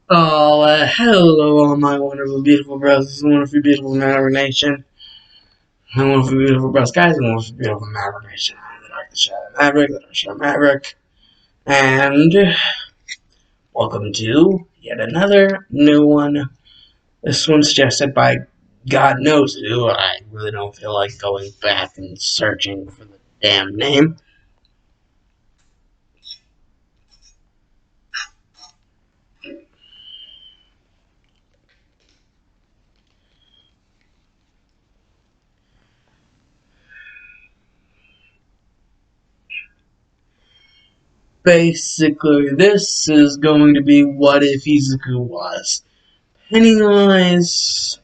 Hello, all my wonderful, beautiful brothers, wonderful, beautiful Maverick Nation. My wonderful, beautiful brothers, guys, and wonderful, beautiful Maverick Nation. I'm the Dark Shadow Maverick, the Dark Shadow Maverick, and welcome to yet another new one. This one suggested by God knows who. I really don't feel like going back and searching for the damn name. Basically, this is going to be what if Izuku was Pennywise.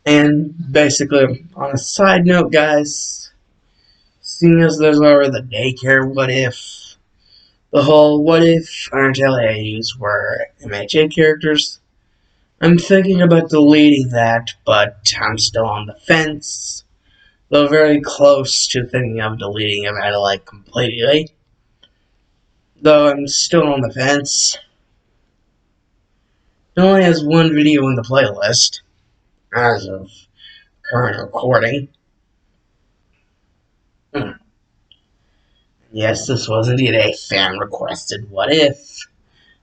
And basically, on a side note, guys, seeing as there's already the daycare what if, the whole what if Undertale A's were MHA characters, I'm thinking about deleting that, but I'm still on the fence. Though very close to thinking of deleting it like completely. Though I'm still on the fence. It only has one video in the playlist, as of current recording. Yes, this was indeed a fan-requested what if,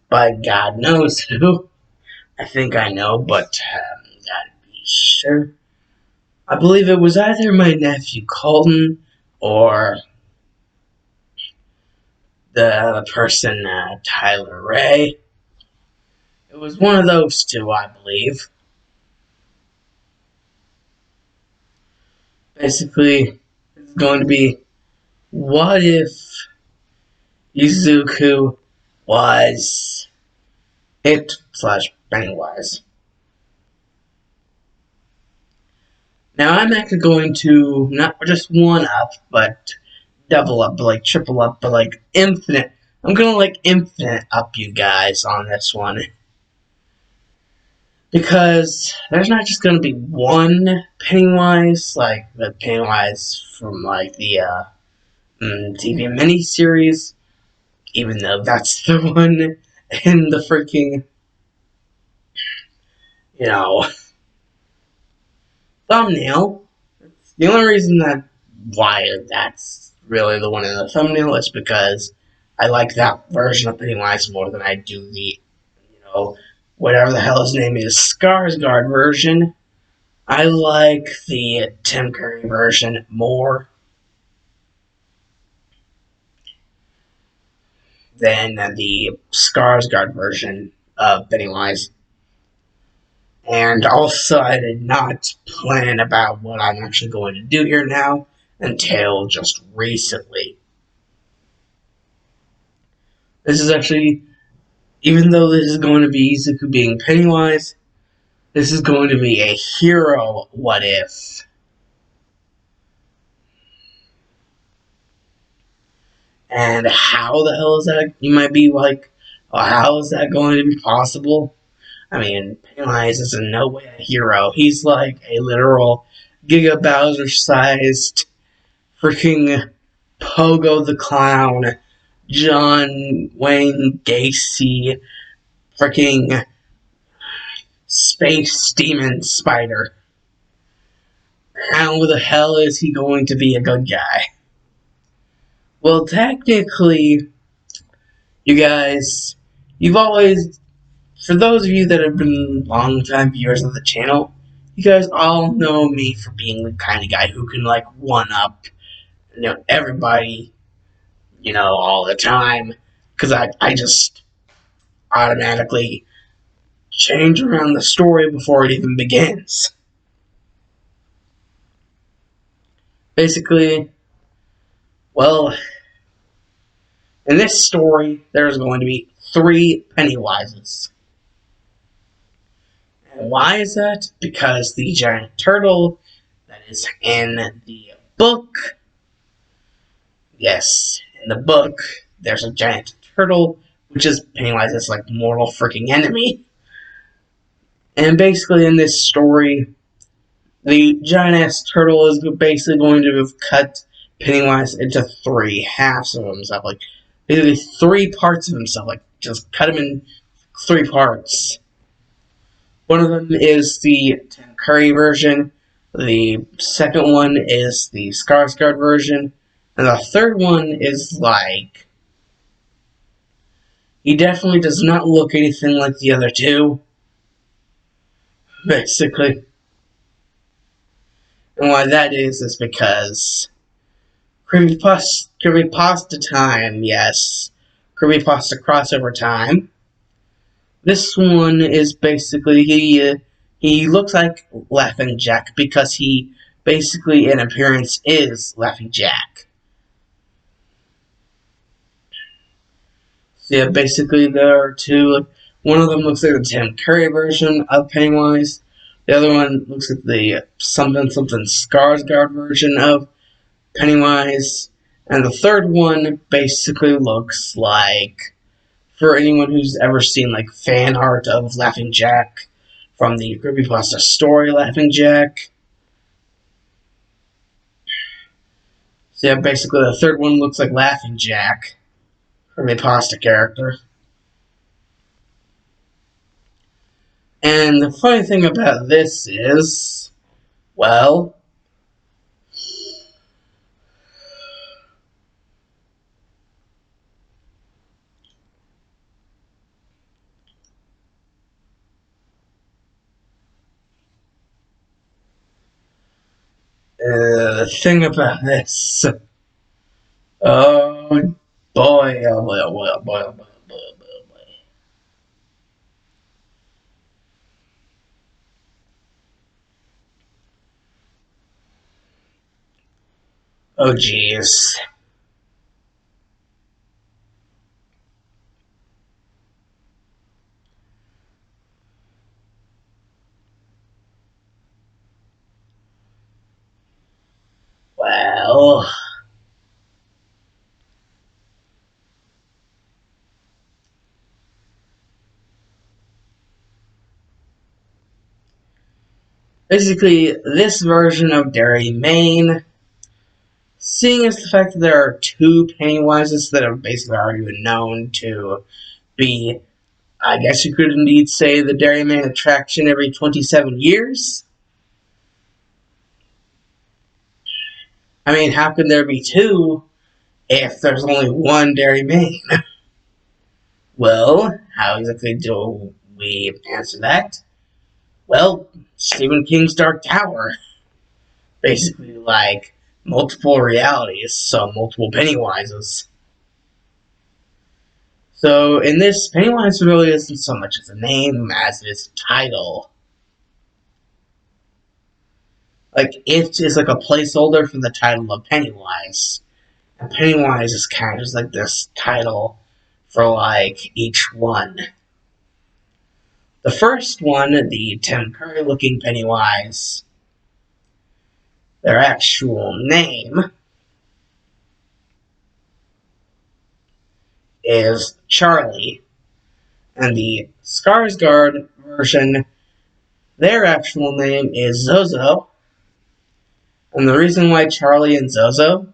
by God knows who. I think I know, but gotta be sure. I believe it was either my nephew Colton or the other person, Tyler Ray. It was one of those two, I believe. Basically, it's going to be, what if Izuku was it/Pennywise? Now, I'm actually going to not just one up, but double up, but like triple up, but like infinite. I'm gonna like infinite up you guys on this one. Because there's not just gonna be one Pennywise, like the Pennywise from like the TV miniseries, even though that's the one in the freaking, thumbnail. The only reason why that's really the one in the thumbnail is because I like that version of Pennywise more than I do the, whatever the hell his name is, Skarsgård version. I like the Tim Curry version more than the Skarsgård version of Pennywise. And also, I did not plan about what I'm actually going to do here now until just recently. This is actually, even though this is going to be Izuku being Pennywise, this is going to be a hero what if. And how the hell is that? You might be like, oh, how is that going to be possible? I mean, Pennywise is in no way a hero. He's like a literal Giga Bowser-sized freaking Pogo the Clown, John Wayne Gacy, freaking space demon spider. How the hell is he going to be a good guy? Well, technically, you guys, you've always, for those of you that have been long-time viewers of the channel, you guys all know me for being the kind of guy who can, like, one-up, everybody, all the time. Because I just automatically change around the story before it even begins. Basically, well, in this story, there's going to be 3 Pennywises. And why is that? Because the giant turtle that is in the book, yes, in the book, there's a giant turtle, which is Pennywise's, like, mortal freaking enemy. And basically, in this story, the giant-ass turtle is basically going to have cut Pennywise into 3 halves of himself, like, basically 3 parts of himself, like, just cut him in three parts. One of them is the Tim Curry version, the second one is the Skarsgård version, and the third one is like... He definitely does not look anything like the other two, basically. And why that is because creepypasta time, yes. Creepypasta crossover time. This one is basically, he looks like Laughing Jack because he basically in appearance is Laughing Jack. So yeah, basically there are two. One of them looks like the Tim Curry version of Pennywise. The other one looks like the something Skarsgård version of Pennywise. And the third one basically looks like, for anyone who's ever seen like fan art of Laughing Jack from the creepypasta story Laughing Jack. So yeah, basically the third one looks like Laughing Jack, creepypasta character. And the funny thing about this is, well, the thing about this, oh boy, oh boy, oh boy, oh boy, oh boy, oh boy, oh boy, oh boy. Oh jeez. Well, basically, this version of Derry, Maine, seeing as the fact that there are two Pennywises that have basically already been known to be, I guess you could indeed say, the Derry, Maine attraction every 27 years. I mean, how can there be two if there's only one Derry, Maine? Well, how exactly do we answer that? Well, Stephen King's Dark Tower. Basically, like, multiple realities, so multiple Pennywises. So, in this, Pennywise really isn't so much as a name as it is a title. Like, it is like a placeholder for the title of Pennywise. And Pennywise is kind of just like this title for, like, each one. The first one, the Tim Curry looking Pennywise, their actual name is Charlie. And the Skarsgård version, their actual name is Zozo. And the reason why Charlie and Zozo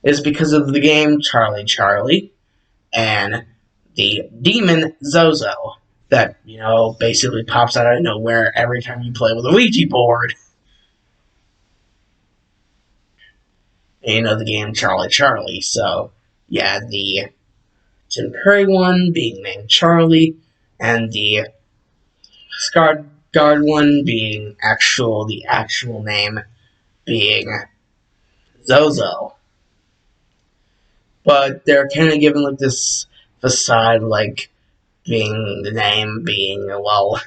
is because of the game Charlie Charlie and the demon Zozo that, basically pops out of nowhere every time you play with a Ouija board. And the game Charlie Charlie. So, yeah, the Tim Curry one being named Charlie, and the Skarsgård one being the actual name being Zozo. But they're kind of given like this facade, like being the name being, well,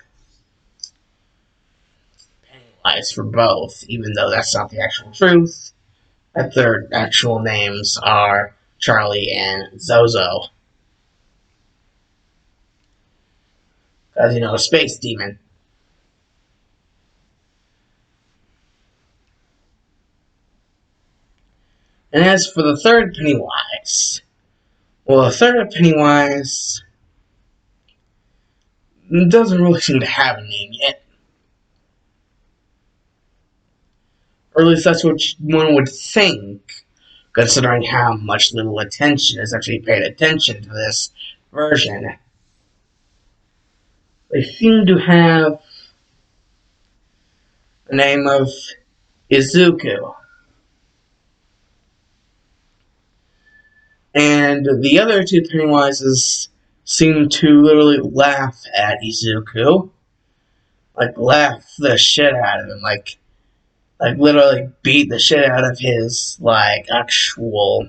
Pennywise for both, even though that's not the actual truth. That their actual names are Charlie and Zozo. Because, a space demon. And as for the third Pennywise, well, the third Pennywise doesn't really seem to have a name yet. Or at least that's what one would think, considering how much little attention is actually paid attention to this version. They seem to have the name of Izuku. And the other two Pennywises seem to literally laugh at Izuku. Like, laugh the shit out of him. Like literally beat the shit out of his, like, actual,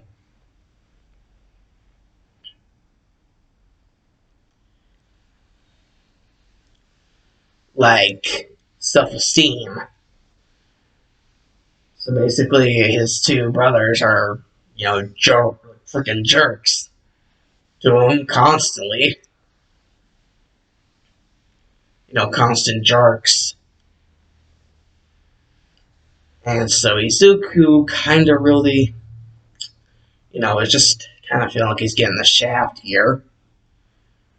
like, self-esteem. So basically, his two brothers are, freaking jerks to him constantly. Constant jerks. And so Izuku kind of really, is just kind of feeling like he's getting the shaft here.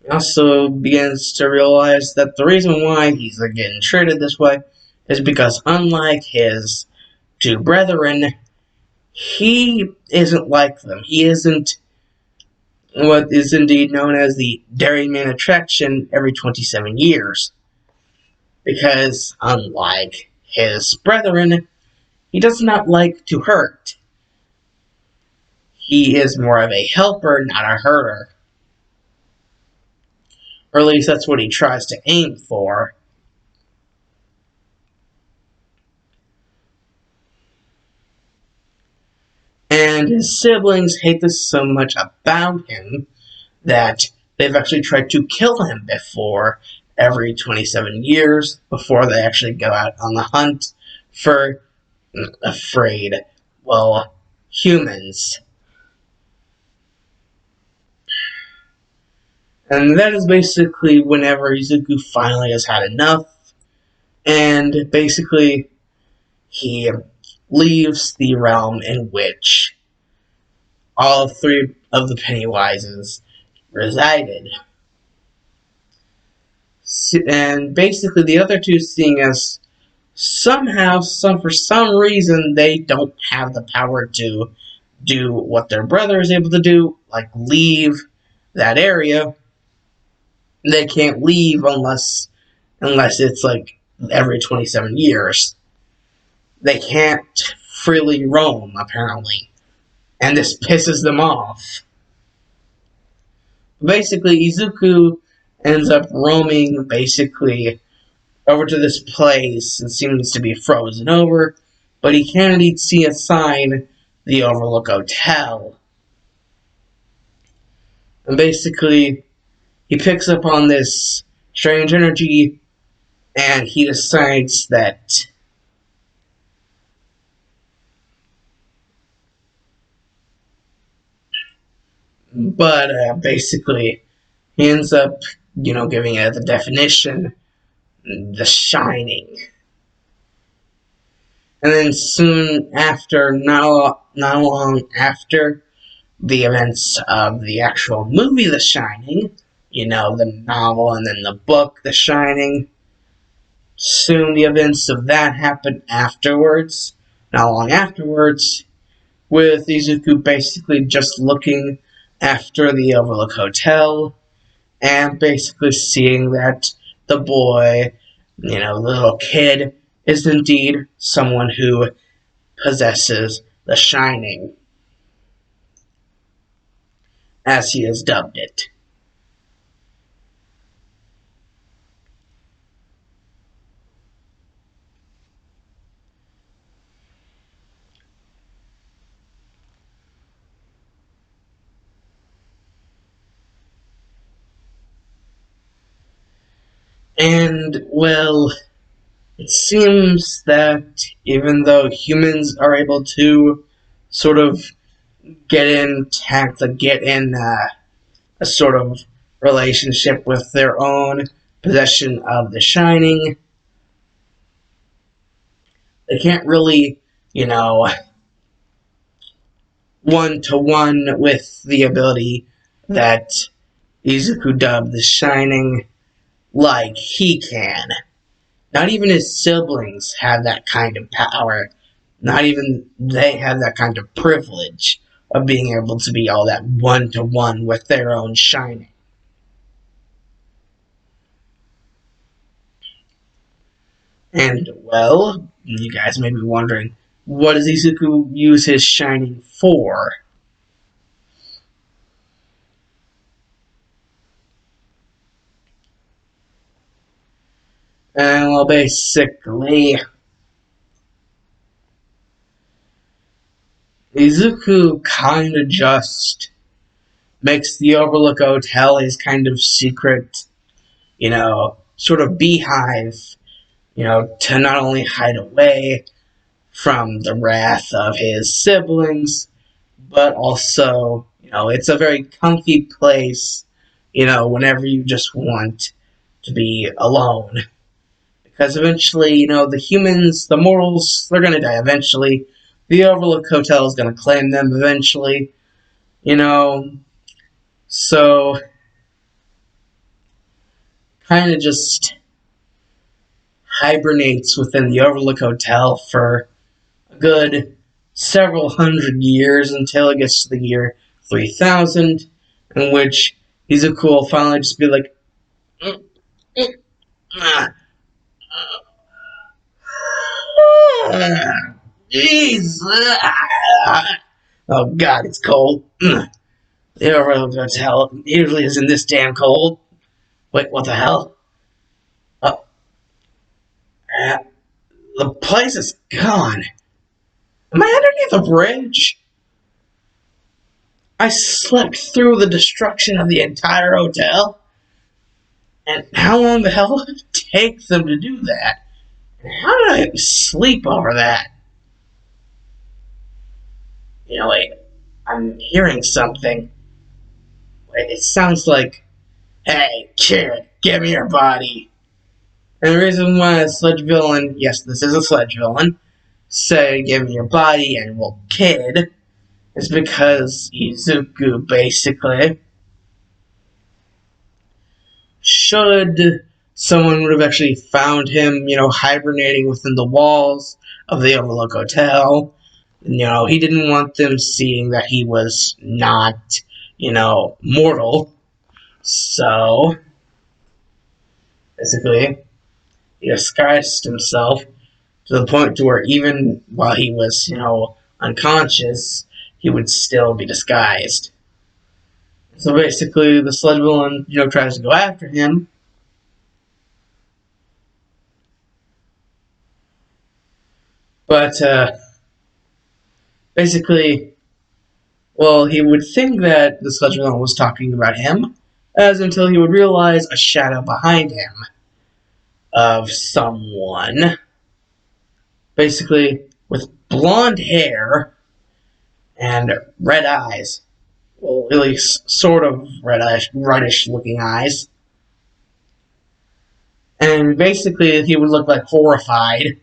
He also begins to realize that the reason why he's getting treated this way is because, unlike his two brethren, he isn't like them. He isn't what is indeed known as the dairyman attraction every 27 years. Because, unlike his brethren, he does not like to hurt. He is more of a helper, not a hurter. Or at least that's what he tries to aim for. And his siblings hate this so much about him that they've actually tried to kill him before every 27 years before they actually go out on the hunt for humans. And that is basically whenever Izuku finally has had enough, and basically he leaves the realm in which all three of the Pennywises resided. And basically the other two, seeing as for some reason, they don't have the power to do what their brother is able to do, like leave that area. They can't leave unless it's like every 27 years. They can't freely roam, apparently. And this pisses them off. Basically, Izuku ends up roaming, basically, over to this place. It seems to be frozen over, but he can indeed see a sign, the Overlook Hotel. And basically, he picks up on this strange energy, and he decides that basically, he ends up, giving it the definition, The Shining. And then soon after, not long after the events of the actual movie The Shining, the novel and then the book The Shining, soon the events of that happen afterwards, not long afterwards, with Izuku basically just looking after the Overlook Hotel and basically seeing that the boy, the little kid, is indeed someone who possesses the Shining, as he has dubbed it. And, well, it seems that even though humans are able to sort of get in a sort of relationship with their own possession of the Shining, they can't really, one-to-one with the ability that Izuku dubbed the Shining like he can. Not even his siblings have that kind of power. Not even they have that kind of privilege of being able to be all that one-to-one with their own Shining. And, well, you guys may be wondering, what does Izuku use his shining for? And, well, basically, Izuku kind of just makes the Overlook Hotel his kind of secret, sort of beehive, to not only hide away from the wrath of his siblings, but also, it's a very comfy place, whenever you just want to be alone. Because eventually, the humans, the mortals, they're going to die eventually. The Overlook Hotel is going to claim them eventually, So, kind of just hibernates within the Overlook Hotel for a good several hundred years until it gets to the year 3000, in which Izuku will finally just be like, jeez, oh god, it's cold. The Overlook Hotel usually isn't this damn cold. Wait, what the hell? Uh, the place is gone. Am I underneath a bridge? I slept through the destruction of the entire hotel? And how long the hell did it take them to do that? And how did I sleep over that? Wait, I'm hearing something. Wait, it sounds like, hey, kid, give me your body. And the reason why a sledge villain, yes, this is a sledge villain, say, give me your body, and well, kid, is because Izuku basically should someone would have actually found him, hibernating within the walls of the Overlook Hotel. He didn't want them seeing that he was not, mortal. So, basically, he disguised himself to the point to where even while he was, unconscious, he would still be disguised. So basically, the sled villain, tries to go after him. But, basically, well, he would think that the sled villain was talking about him, as until he would realize a shadow behind him of someone, basically, with blonde hair and red eyes. Well, at least sort of reddish looking eyes. And basically, he would look like horrified.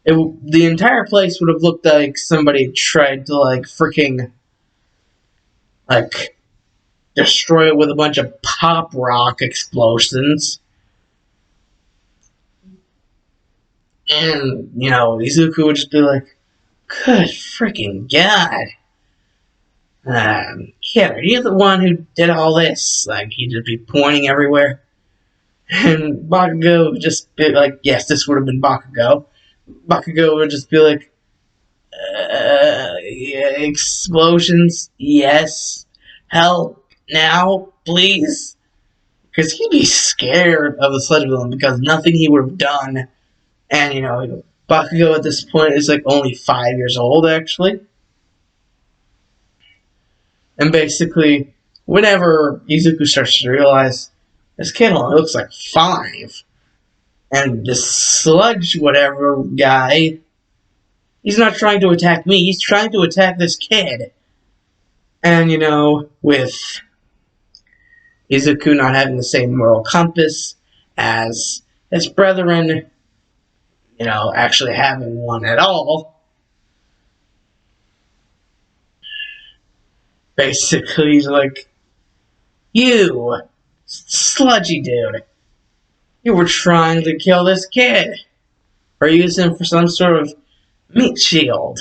The entire place would have looked like somebody tried to, freaking, destroy it with a bunch of pop rock explosions. And, Izuku would just be like, good freaking god. Kid, are you the one who did all this? He'd just be pointing everywhere. And Bakugo would just be like, yes, this would have been Bakugo. Bakugo would just be like, yeah, explosions, yes. Help, now, please. Because he'd be scared of the sledge villain because nothing he would have done. And, Bakugo at this point is only 5 years old, actually. And basically, whenever Izuku starts to realize this kid only looks like 5, and this sludge whatever guy, he's not trying to attack me, he's trying to attack this kid. And, with Izuku not having the same moral compass as his brethren, actually having one at all, basically he's like, you, sludgy dude, you were trying to kill this kid, or use him for some sort of meat shield.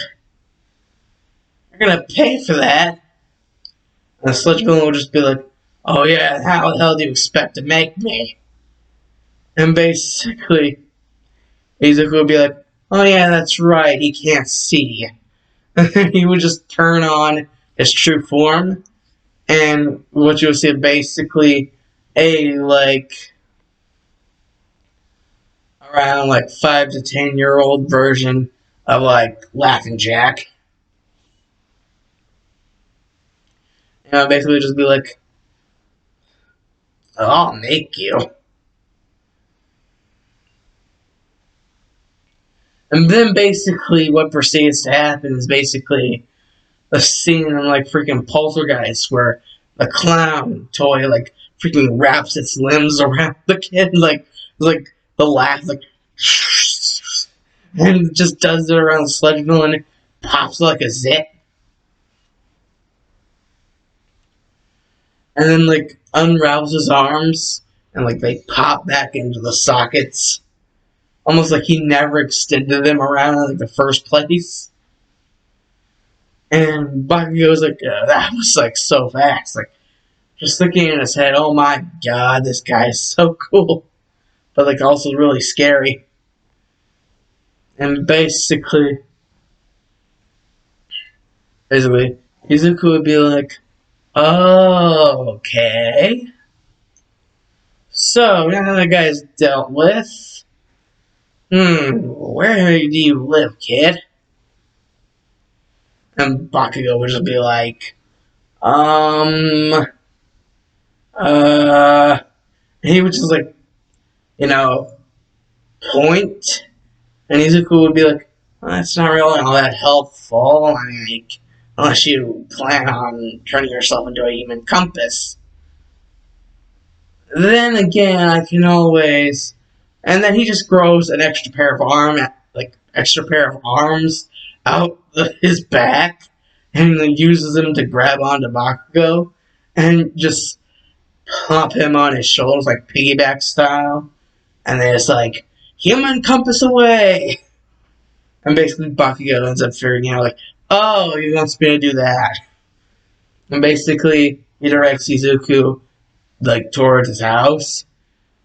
You're gonna pay for that. And the sludge villain will just be like, oh yeah, how the hell do you expect to make me? And basically, Izuku would be like, oh yeah, that's right, he can't see. He would just turn on his true form, and what you would see basically like around like 5 to 10 year old version of like Laughing Jack. Basically just be like, oh, I'll make you. And then basically what proceeds to happen is basically a scene in like freaking Poltergeist where the clown toy like freaking wraps its limbs around the kid, like the laugh, like, and just does it around the sludge villain, pops like a zit, and then like unravels his arms, and like they pop back into the sockets, almost like he never extended them around in like the first place. And Bakugo's like, that was like so fast, like just thinking in his head, oh my god, this guy is so cool, but like also really scary. And basically, Izuku would be like, oh, okay. So, now the guy's dealt with. Where do you live, kid? And Bakugo would just be like, he would just like, you know, point, and Izuku would be like, well, that's not really all that helpful. I mean, like, unless you plan on turning yourself into a human compass. Then again, I can always, and then he just grows an extra pair of arms out of his back, and then uses them to grab onto Bakugo, and just pop him on his shoulders like piggyback style, and then it's like, human compass away! And basically Bakugo ends up figuring out like, oh, he wants me to do that. And basically he directs Izuku like towards his house.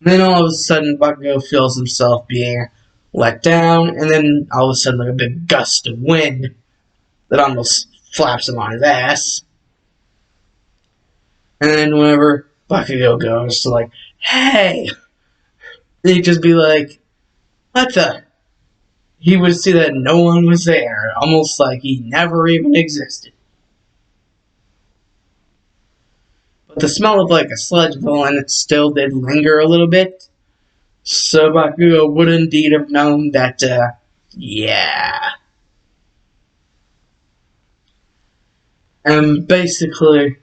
And then all of a sudden Bakugo feels himself being let down, and then all of a sudden like a big gust of wind that almost flaps him on his ass. And then whenever Bakugo goes to like, hey, he'd just be like, what the? He would see that no one was there, almost like he never even existed. But the smell of like a sludge villain still did linger a little bit. So Bakugo would indeed have known that, yeah. And basically,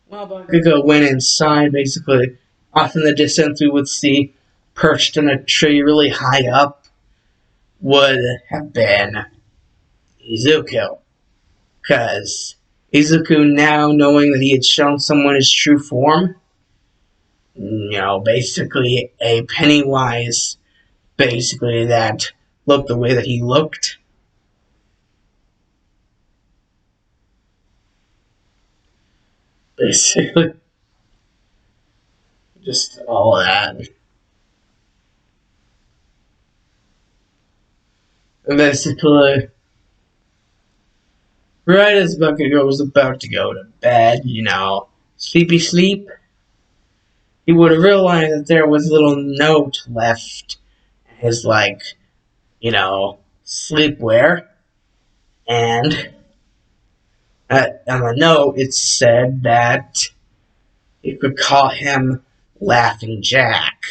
while Bakugo went inside, basically, off in the distance we would see, perched in a tree really high up, would have been Izuku. Because Izuku, now knowing that he had shown someone his true form, basically a Pennywise, basically that looked the way that he looked. Basically, just all that. And basically, right as Bakugo was about to go to bed, sleepy sleep, he would have realized that there was a little note left in his, sleepwear. And on the note, it said that you could call him Laughing Jack.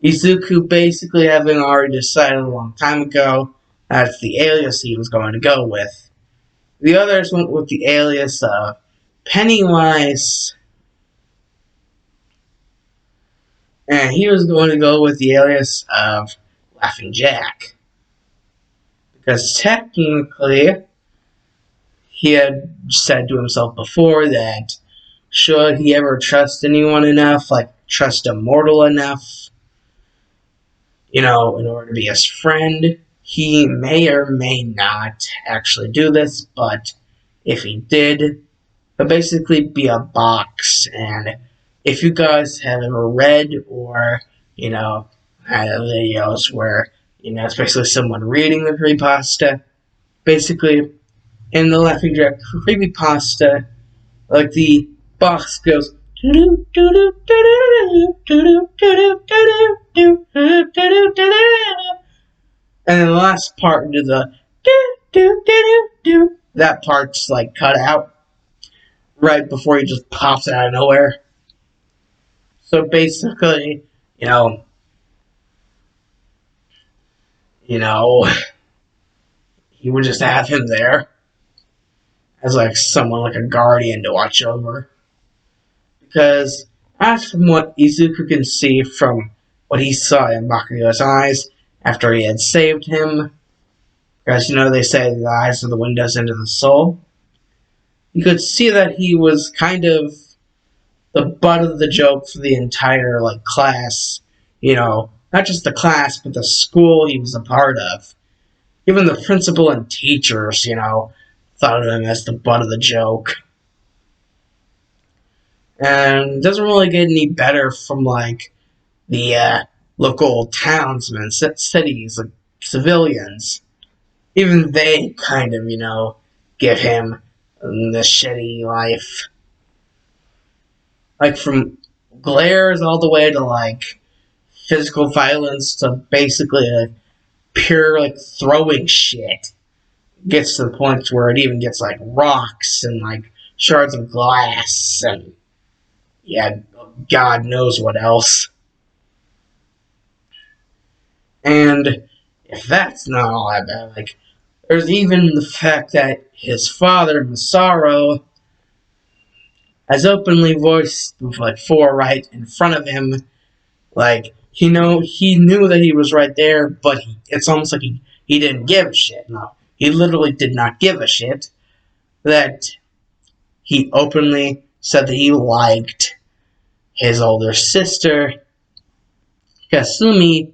Izuku, basically having already decided a long time ago, that's the alias he was going to go with. The others went with the alias of Pennywise, and he was going to go with the alias of Laughing Jack. Because technically, he had said to himself before that should he ever trust anyone enough, like trust a mortal enough, in order to be his friend, he may or may not actually do this, but if he did, it'll basically be a box. And if you guys have ever read or, videos where, it's basically someone reading the creepypasta. Basically, in the Laughing Jack creepypasta, like the box goes, and then the last part into the that part's like cut out right before he just pops out of nowhere. So basically, you know, you know, he would just have him there as like someone like a guardian to watch over. Because as from what Izuku can see from what he saw in Bakugo's eyes after he had saved him, because they say the eyes are the windows into the soul, you could see that he was kind of the butt of the joke for the entire class. Not just the class, but the school he was a part of. Even the principal and teachers, thought of him as the butt of the joke. And it doesn't really get any better from the local townsmen, cities, civilians. Even they kind of, give him the shitty life. From glares all the way to physical violence to basically pure throwing shit. Gets to the point where it even gets rocks and shards of glass and God knows what else. And if that's not all that bad, there's even the fact that his father, Masaru, has openly voiced with four right in front of him. He knew that he was right there, but it's almost like he didn't give a shit. No, he literally did not give a shit. That he openly said that he liked his older sister, Kasumi,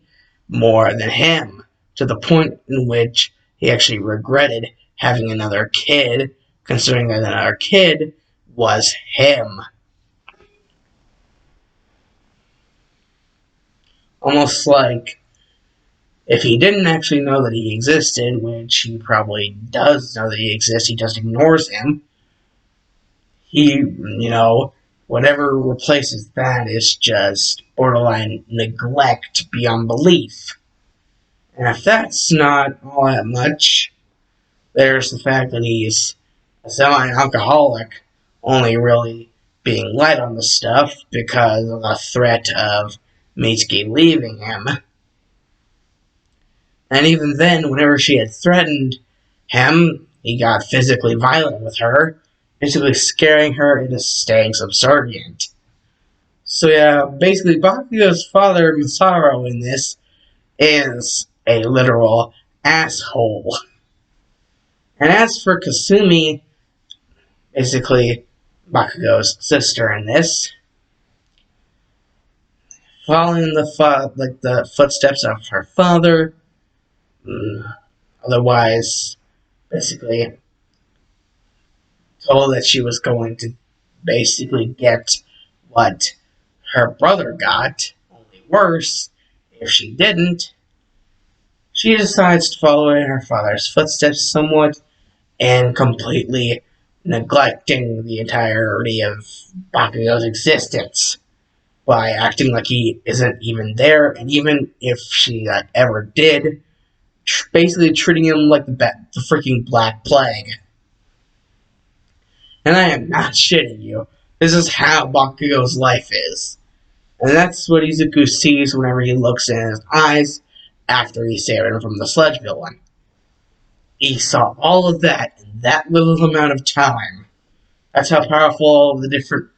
more than him, to the point in which he actually regretted having another kid, considering that another kid was him. Almost like if he didn't actually know that he existed, which he probably does know that he exists, he just ignores him. He, whatever replaces that is just borderline neglect beyond belief. And if that's not all that much, there's the fact that he's a semi-alcoholic, only really being light on the stuff because of the threat of Mitsuki leaving him. And even then, whenever she had threatened him, he got physically violent with her, basically scaring her into staying subservient. So yeah, basically Bakugo's father, Masaru, in this, is a literal asshole. And as for Kasumi, basically Bakugo's sister in this, following the footsteps of her father, otherwise, basically told that she was going to basically get what her brother got, only worse, if she didn't. She decides to follow in her father's footsteps somewhat, and completely neglecting the entirety of Bakugo's existence by acting like he isn't even there, and even if she ever did, basically treating him like the freaking Black Plague. And I am not shitting you. This is how Bakugo's life is. And that's what Izuku sees whenever he looks in his eyes after he saved him from the sludge villain. He saw all of that in that little amount of time. That's how powerful all of the different,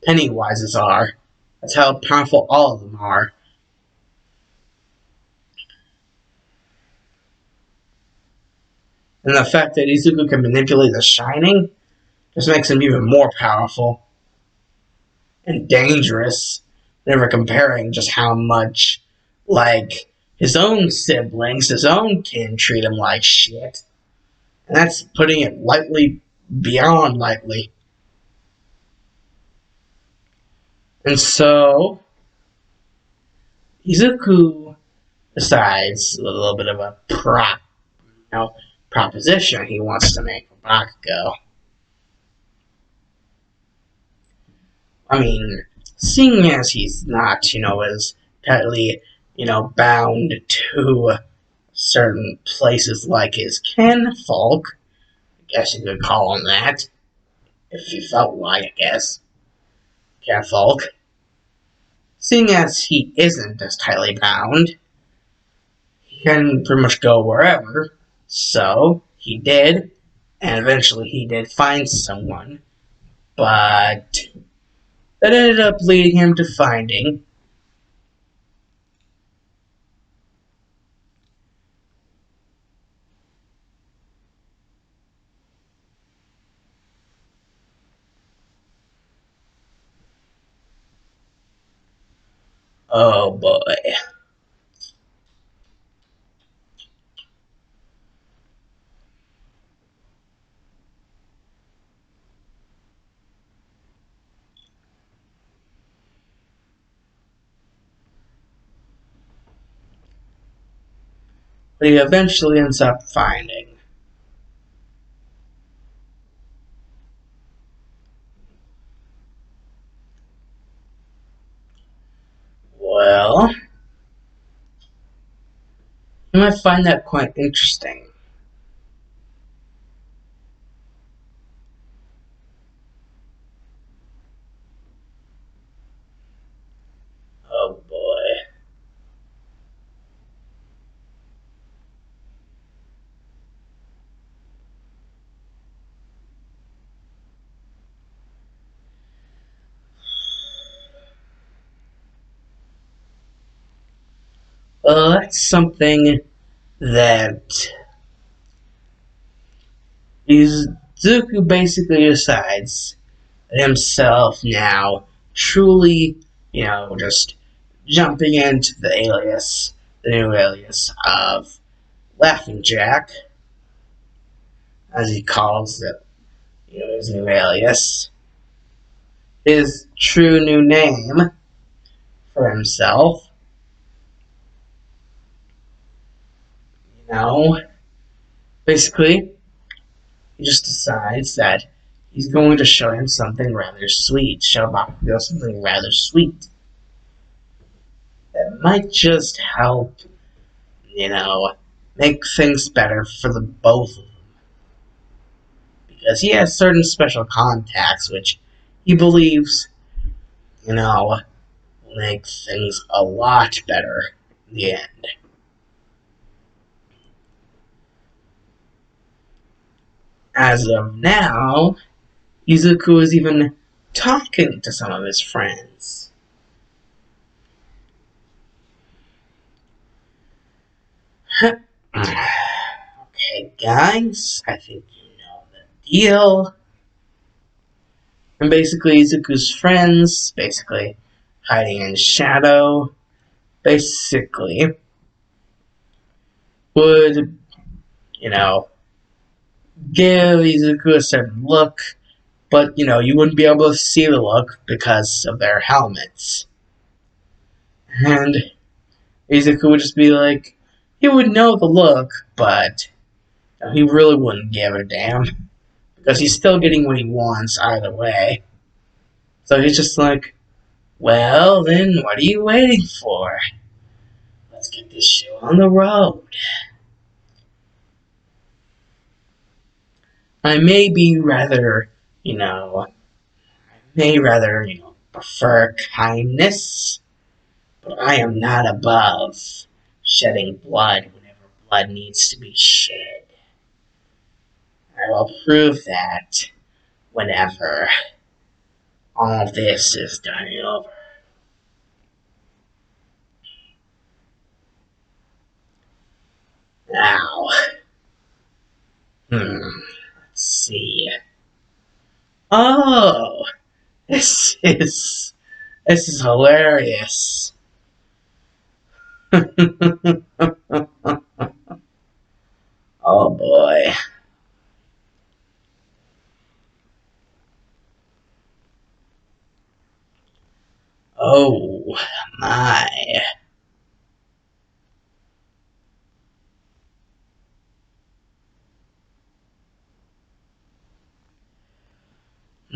Pennywises are. That's how powerful all of them are. And the fact that Izuku can manipulate the Shining just makes him even more powerful and dangerous, never comparing just how much, his own siblings, his own kin treat him like shit. And that's putting it lightly beyond lightly. And so, Izuku Besides, a little bit of a proposition he wants to make for Bakugo. I mean, seeing as he's not, as tightly, bound to certain places like his kinfolk, I guess you could call him that, if you felt like, I guess, kinfolk. Seeing as he isn't as tightly bound, he can pretty much go wherever. So, he did, and eventually he did find someone, but that ended up leading him to finding oh boy. But he eventually ends up finding. Well, you might find that quite interesting. Oh boy. Well, that's something that Izuku basically decides himself now truly, just jumping into the new alias of Laughing Jack, as he calls it, his new alias, his true new name for himself. You know, basically, he just decides that he's going to show him something rather sweet, show Bakugo something rather sweet that might just help, you know, make things better for the both of them. Because he has certain special contacts which he believes, will make things a lot better in the end. As of now, Izuku is even talking to some of his friends. Okay, guys, I think you know the deal. And basically, Izuku's friends, basically hiding in shadow, basically would, you know, give Izuku a certain look, but, you wouldn't be able to see the look because of their helmets. And Izuku would just be like, he would know the look, but he really wouldn't give a damn. Because he's still getting what he wants either way. So he's just like, well, then what are you waiting for? Let's get this show on the road. I may be rather, prefer kindness, but I am not above shedding blood whenever blood needs to be shed. I will prove that whenever all this is done over. Now, let's see. Oh, this is hilarious. Oh boy. Oh my.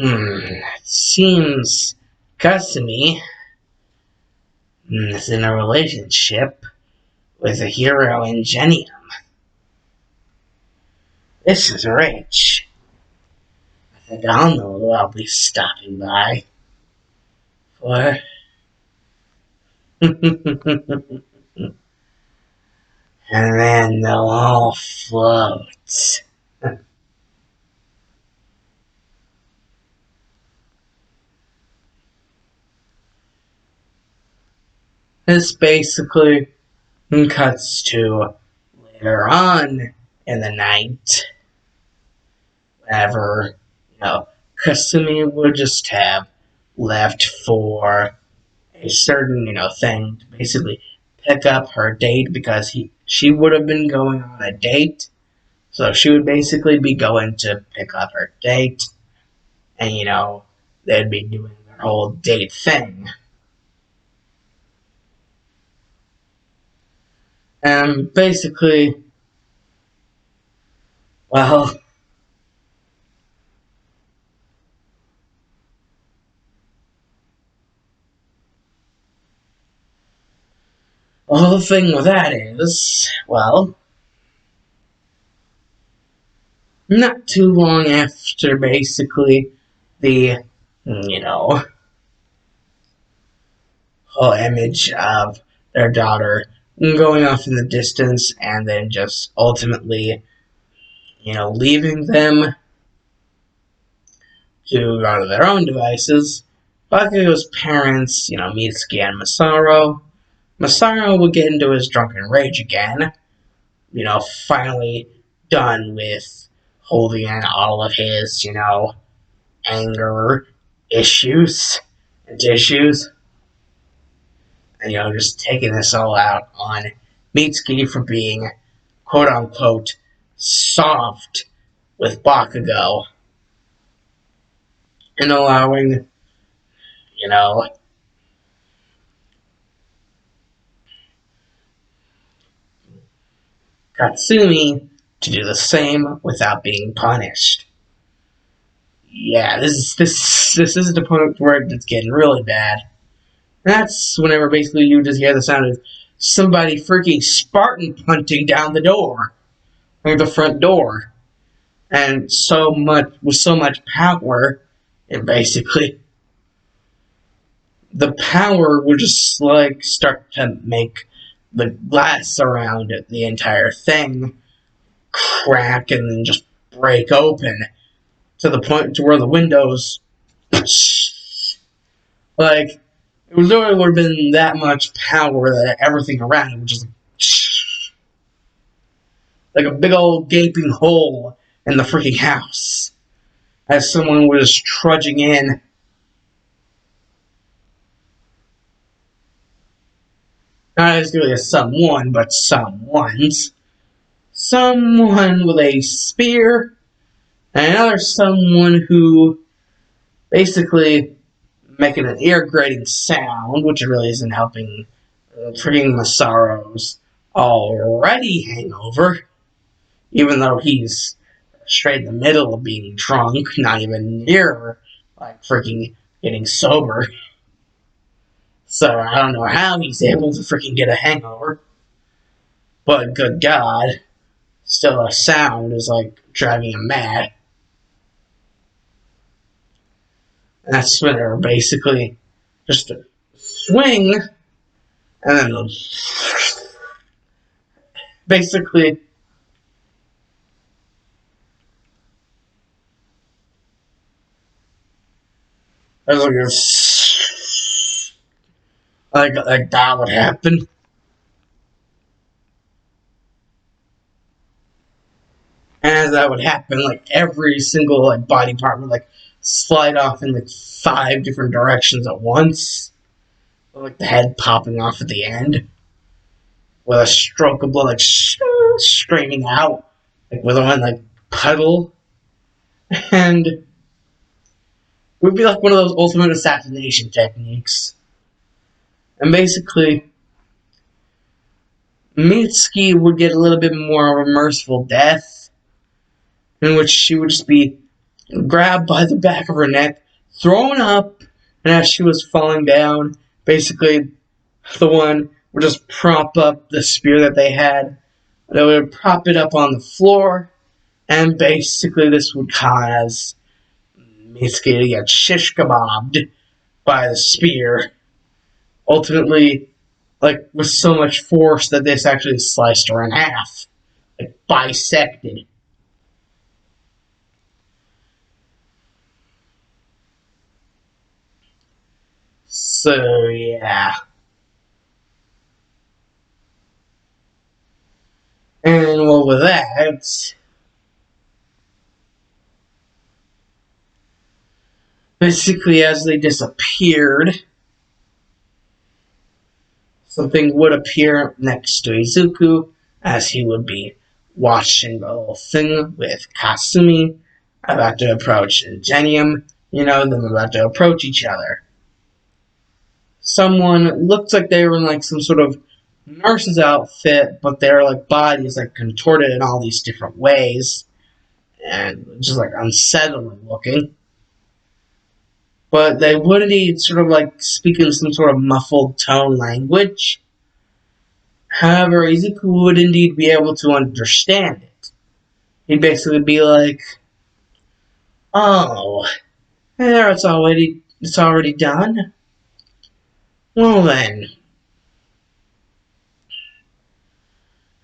It seems Kasumi is in a relationship with a hero in Genium. This is rich. I think I'll know who I'll be stopping by for. And then they'll all float. This basically cuts to later on in the night, whenever, Kasumi would just have left for a certain, thing to basically pick up her date because she would have been going on a date. So she would basically be going to pick up her date, and they'd be doing their whole date thing. And basically, well, the whole thing with that is, well, not too long after basically the, whole image of their daughter going off in the distance and then just ultimately, leaving them to go to their own devices, Bakugo's parents, Mitsuki and Masaru. Masaru will get into his drunken rage again, finally done with holding in all of his, anger issues and issues. And, just taking this all out on Mitsuki for being, quote unquote, soft with Bakugo. And allowing, Katsumi to do the same without being punished. Yeah, this is the point where it's getting really bad. That's whenever basically you just hear the sound of somebody freaking Spartan punting down the door, or the front door, and with so much power, and basically the power would just like start to make the glass around it, the entire thing, crack and then just break open to the point to where the windows, like, it literally would have been that much power that everything around it would just like a big old gaping hole in the freaking house as someone was trudging in. Not as really as someone, but someone's. Someone with a spear, and another someone who basically making an ear-grating sound, which really isn't helping freaking Masaru's already hangover, even though he's straight in the middle of being drunk, not even near, like, freaking getting sober. So I don't know how he's able to freaking get a hangover. But good God, still a sound is, like, driving him mad. And that's when they're basically just a swing, and then basically there's like that would happen. And as that would happen, like every single like body part would like slide off in like 5 different directions at once. Like the head popping off at the end. With a stroke of blood like streaming out. Like with one like puddle. And it would be like one of those ultimate assassination techniques. And basically Mitsuki would get a little bit more of a merciful death, in which she would just be grabbed by the back of her neck, thrown up, and as she was falling down, basically the one would just prop up the spear that they had. They would prop it up on the floor, and basically this would cause basically to get shish kebabbed by the spear. Ultimately, like with so much force that this actually sliced her in half, like bisected. So yeah. And well, with that, basically as they disappeared, something would appear next to Izuku as he would be watching the whole thing with Kasumi about to approach Ingenium, them about to approach each other. Someone looked like they were in like some sort of nurse's outfit, but their like bodies like contorted in all these different ways and just like unsettling looking. But they would indeed sort of like speak in some sort of muffled tone language. However, Izuku would indeed be able to understand it. He'd basically be like, "Oh, there, it's already done. Well then,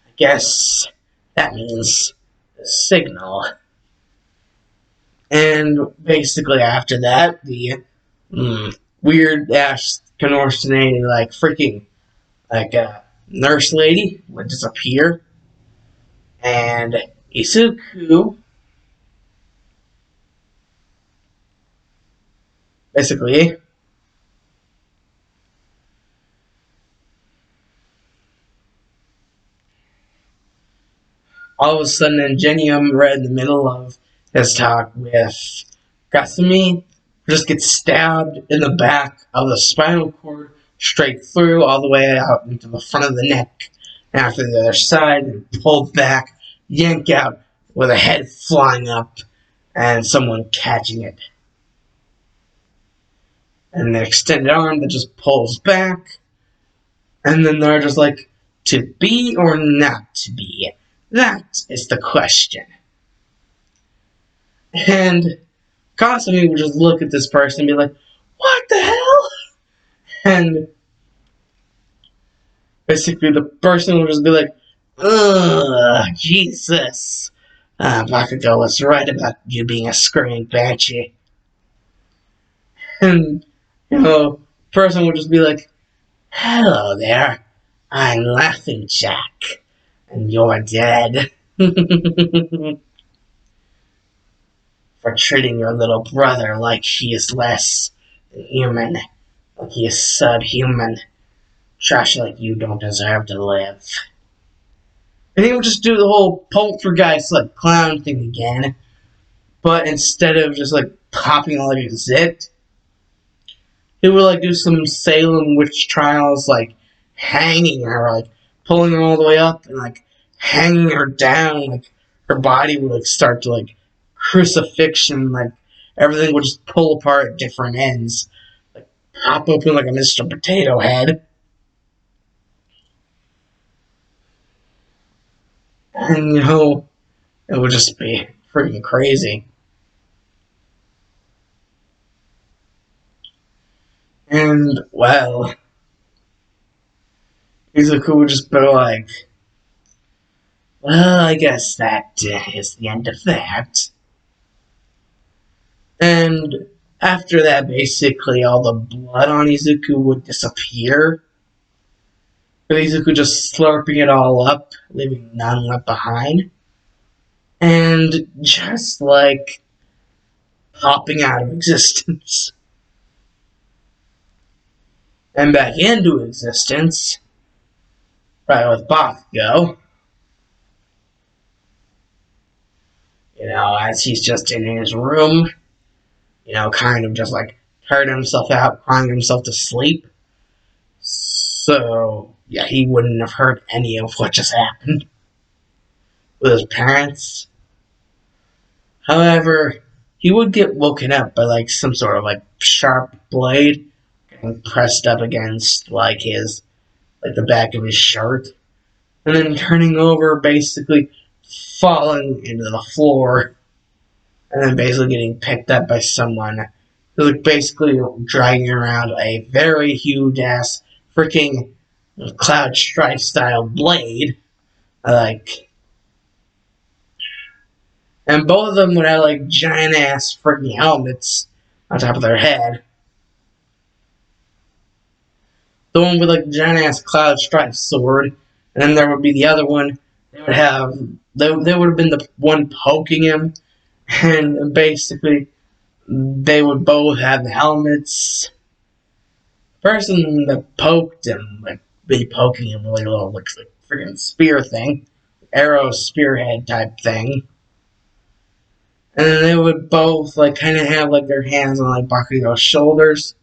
I guess that means the signal." And basically after that, the weird ass contortionating like freaking like nurse lady would disappear, and Isuku basically all of a sudden Ingenium right in the middle of his talk with Kasumi just gets stabbed in the back of the spinal cord straight through all the way out into the front of the neck, and after the other side and pulled back, yanked out with a head flying up and someone catching it. And an extended arm that just pulls back, and then they're just like, to be or not to be? That is the question. And Kasumi would just look at this person and be like, what the hell? And basically the person would just be like, ugh, Jesus. Bakugo was right about you being a screaming banshee. And, the person would just be like, hello there, I'm Laughing Jack, and you're dead. For treating your little brother like he is less than human, like he is subhuman. Trash like you don't deserve to live. And he would just do the whole poltergeist like clown thing again, but instead of just like popping like a zit, he would like do some Salem witch trials, like hanging her, like pulling her all the way up and like hanging her down, like her body would like start to like crucifixion, like everything would just pull apart at different ends, like pop open like a Mr. Potato Head. And it would just be freaking crazy. And well, Izuku would just be like, well, I guess that is the end of that. And after that, basically, all the blood on Izuku would disappear. With Izuku just slurping it all up, leaving none left behind. And just like popping out of existence. And back into existence, right with Bakugo. As he's just in his room, kind of just like tired himself out, crying himself to sleep. So, yeah, he wouldn't have heard any of what just happened with his parents. However, he would get woken up by like some sort of like sharp blade getting pressed up against like the back of his shirt, and then turning over, basically falling into the floor, and then basically getting picked up by someone who's like basically dragging around a very huge ass freaking Cloud Strife style blade, like, and both of them would have like giant ass freaking helmets on top of their head. The one with like giant ass Cloud Strife sword, and then there would be the other one. They would have been the one poking him, and basically they would both have helmets. The person that poked him, like, be poking him with like a little like freaking spear thing, arrow spearhead type thing. And then they would both like kind of have like their hands on like Bakugo's shoulders.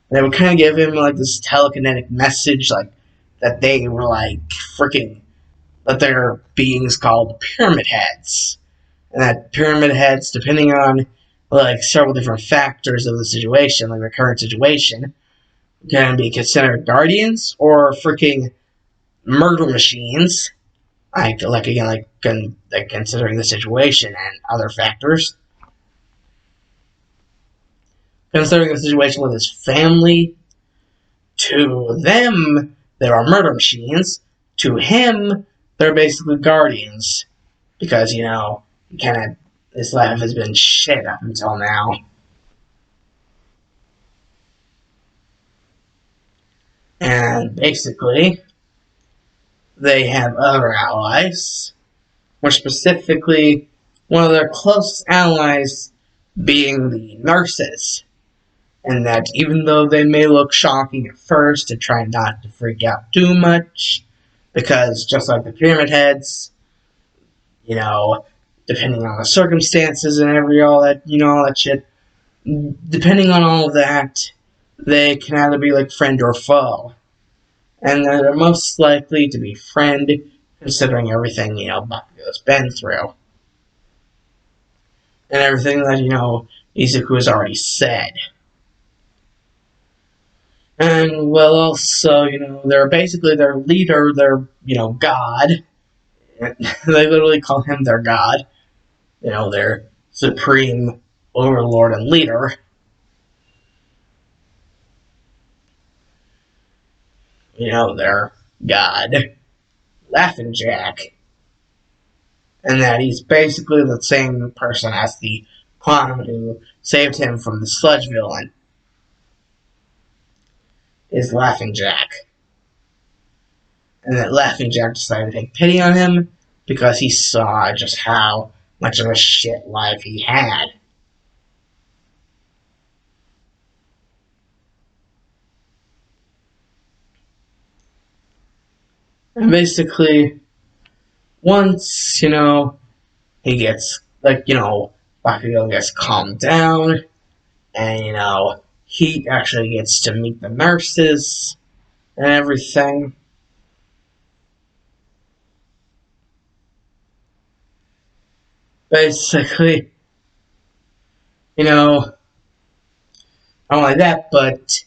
And they would kind of give him like this telekinetic message, like that they were like freaking that they're beings called pyramid heads, and that pyramid heads, depending on like several different factors of the situation, like the current situation, can be considered guardians or freaking murder machines. Like again, like considering the situation and other factors. Considering the situation with his family, to them, they are murder machines. To him, they're basically guardians. Because, his life has been shit up until now. And basically, they have other allies. More specifically, one of their closest allies being the nurses. And that even though they may look shocking at first, to try not to freak out too much, because just like the pyramid heads, depending on the circumstances and all that shit, depending on all of that, they can either be like friend or foe. And they're most likely to be friend, considering everything, Bakugo's been through. And everything that, Izuku has already said. And, well, also, they're basically their leader, their, god. They literally call him their god. Their supreme overlord and leader. Their god. Laughing Jack. And that he's basically the same person as the clown who saved him from the sludge villain. Is Laughing Jack. And that Laughing Jack decided to take pity on him because he saw just how much of a shit life he had. And basically, once, he gets, Bakugo gets calmed down, and, he actually gets to meet the nurses and everything. Basically, not only that, but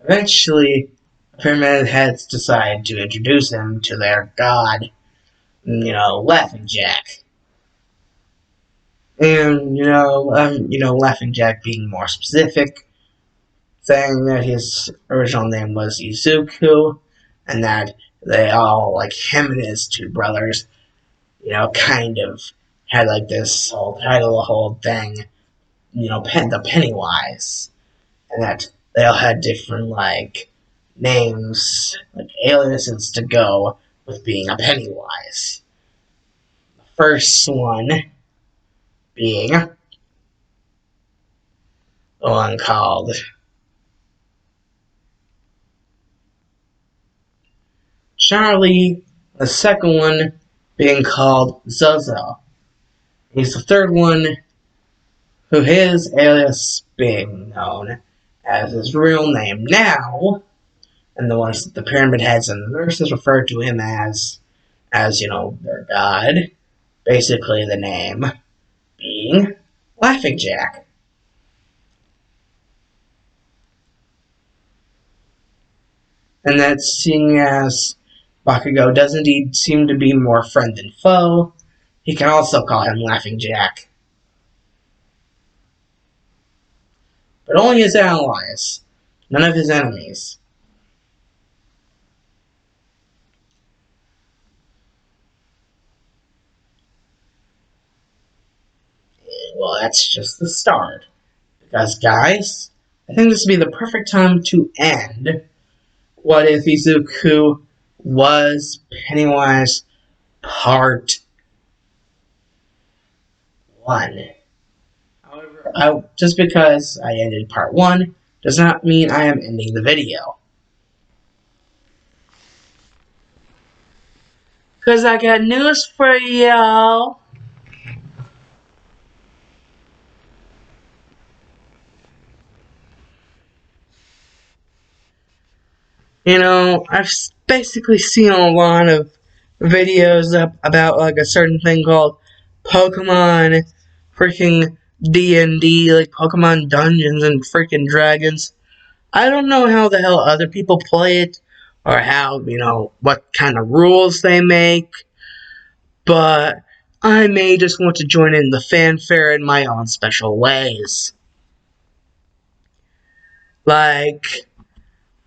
eventually, Pyramid Heads decide to introduce him to their god, Laughing Jack. And, Laughing Jack being more specific, saying that his original name was Izuku, and that they all, like him and his two brothers, kind of had like this whole title, the whole thing, the Pennywise, and that they all had different, like, names, like aliases to go with being a Pennywise. The first one being the one called Charlie, the second one being called Zozo. He's the third one, who his alias being known as his real name now, and the ones that the Pyramid Heads and the nurses refer to him as their god. Basically, the name being Laughing Jack. and that seeing as Bakugo does indeed seem to be more friend than foe, he can also call him Laughing Jack. But only his allies, none of his enemies. Well, that's just the start. Because, guys, I think this would be the perfect time to end What If Izuku Was Pennywise Part 1. However, just because I ended Part 1 does not mean I am ending the video. Because I got news for y'all. You know, I've basically seen a lot of videos about like a certain thing called Pokemon freaking D&D, like Pokemon Dungeons and freaking Dragons. I don't know how the hell other people play it, or how, you know, what kind of rules they make, but I may just want to join in the fanfare in my own special ways. Like,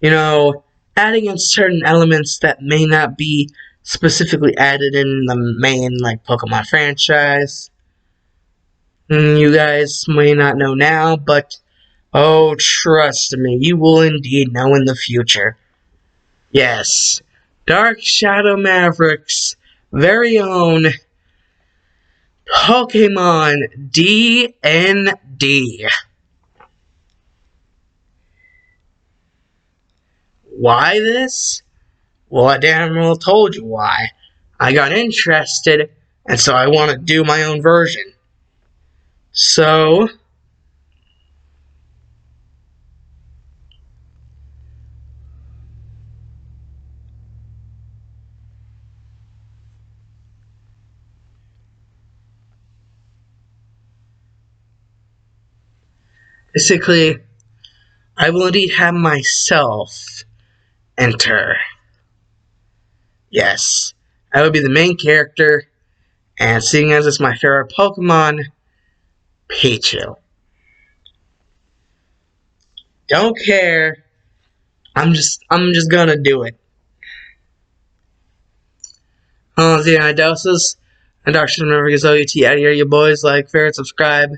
you know, adding in certain elements that may not be specifically added in the main, like, Pokemon franchise. You guys may not know now, but, oh, trust me, you will indeed know in the future. Yes, Dark Shadow Maverick's very own Pokemon D&D. Why this? Well, I damn well told you why. I got interested, and so I want to do my own version. So, basically, I will indeed have myself enter. Yes, I will be the main character, and seeing as it's my favorite Pokemon, Pichu. Don't care. I'm just gonna do it. The doses and Dark Shadow Maverick is OUT out here, you boys. Like, favorite, subscribe.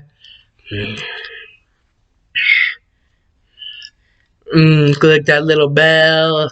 Click that little bell.